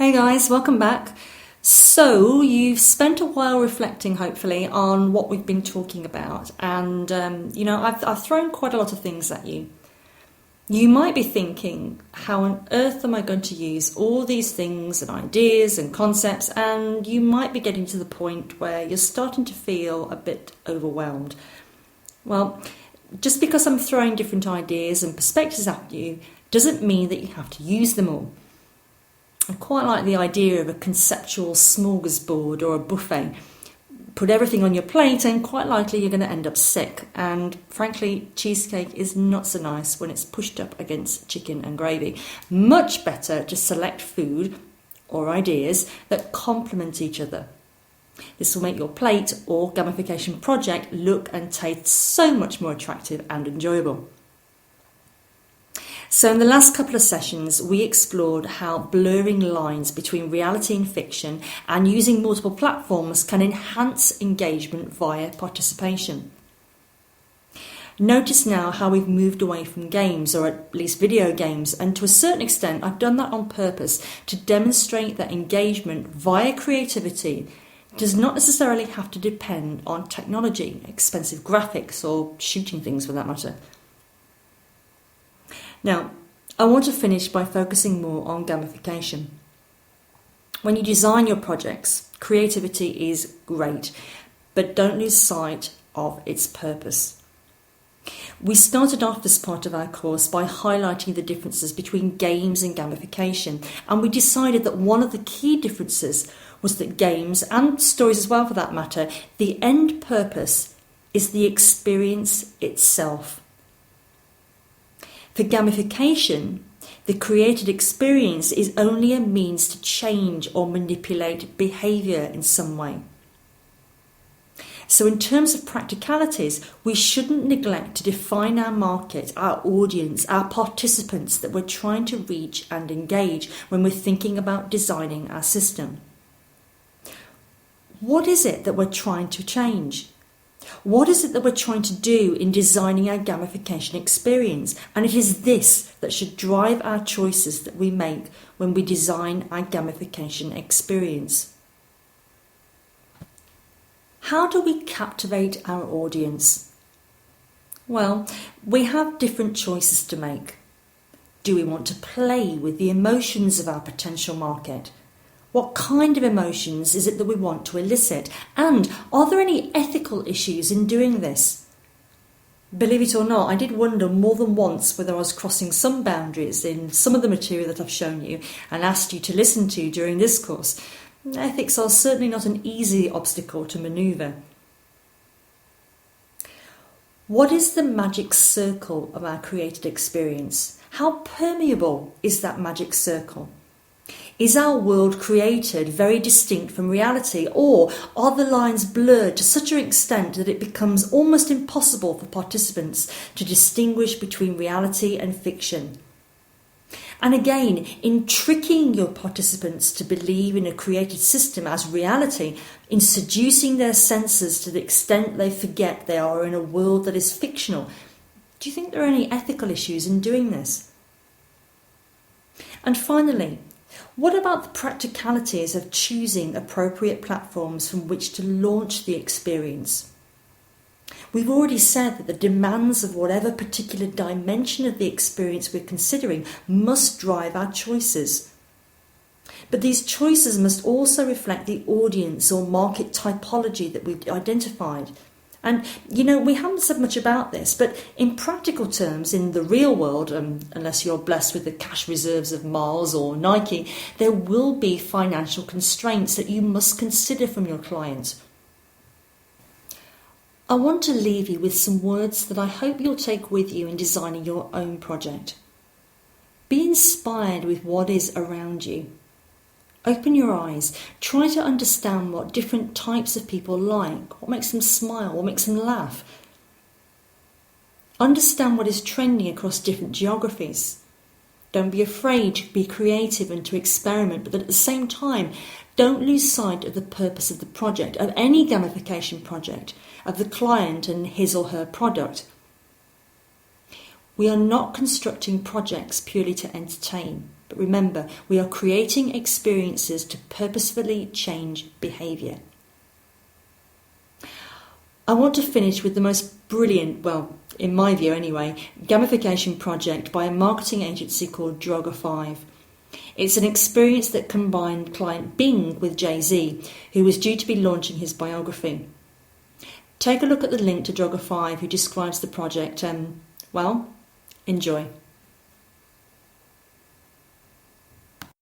Hey guys, welcome back. So you've spent a while reflecting, hopefully, on what we've been talking about, and I've thrown quite a lot of things at you. You might be thinking, how on earth am I going to use all these things and ideas and concepts? And you might be getting to the point where you're starting to feel a bit overwhelmed. Well, just because I'm throwing different ideas and perspectives at you doesn't mean that you have to use them all. I quite like the idea of a conceptual smorgasbord or a buffet. Put everything on your plate and quite likely you're going to end up sick. And frankly, cheesecake is not so nice when it's pushed up against chicken and gravy. Much better to select food or ideas that complement each other. This will make your plate or gamification project look and taste so much more attractive and enjoyable. So in the last couple of sessions, we explored how blurring lines between reality and fiction and using multiple platforms can enhance engagement via participation. Notice now how we've moved away from games, or at least video games, and to a certain extent I've done that on purpose to demonstrate that engagement via creativity does not necessarily have to depend on technology, expensive graphics, or shooting things for that matter. Now, I want to finish by focusing more on gamification. When you design your projects, creativity is great, but don't lose sight of its purpose. We started off this part of our course by highlighting the differences between games and gamification, and we decided that one of the key differences was that games, and stories as well for that matter, the end purpose is the experience itself. For gamification, the created experience is only a means to change or manipulate behaviour in some way. So in terms of practicalities, we shouldn't neglect to define our market, our audience, our participants that we're trying to reach and engage when we're thinking about designing our system. What is it that we're trying to change? What is it that we're trying to do in designing our gamification experience? And it is this that should drive our choices that we make when we design our gamification experience. How do we captivate our audience? Well, we have different choices to make. Do we want to play with the emotions of our potential market? What kind of emotions is it that we want to elicit? And are there any ethical issues in doing this? Believe it or not, I did wonder more than once whether I was crossing some boundaries in some of the material that I've shown you and asked you to listen to during this course. Ethics are certainly not an easy obstacle to manoeuvre. What is the magic circle of our created experience? How permeable is that magic circle? Is our world created very distinct from reality, or are the lines blurred to such an extent that it becomes almost impossible for participants to distinguish between reality and fiction? And again, in tricking your participants to believe in a created system as reality, in seducing their senses to the extent they forget they are in a world that is fictional, do you think there are any ethical issues in doing this? And finally, what about the practicalities of choosing appropriate platforms from which to launch the experience? We've already said that the demands of whatever particular dimension of the experience we're considering must drive our choices. But these choices must also reflect the audience or market typology that we've identified. And, we haven't said much about this, but in practical terms, in the real world, unless you're blessed with the cash reserves of Mars or Nike, there will be financial constraints that you must consider from your client. I want to leave you with some words that I hope you'll take with you in designing your own project. Be inspired with what is around you. Open your eyes. Try to understand what different types of people like, what makes them smile, what makes them laugh. Understand what is trending across different geographies. Don't be afraid to be creative and to experiment, but at the same time, don't lose sight of the purpose of the project, of any gamification project, of the client and his or her product. We are not constructing projects purely to entertain, But remember, we are creating experiences to purposefully change behaviour. I want to finish with the most brilliant, well, in my view anyway, gamification project by a marketing agency called Droga5. It's an experience that combined client Bing with Jay-Z, who was due to be launching his biography. Take a look at the link to Droga5, who describes the project, and, well, enjoy.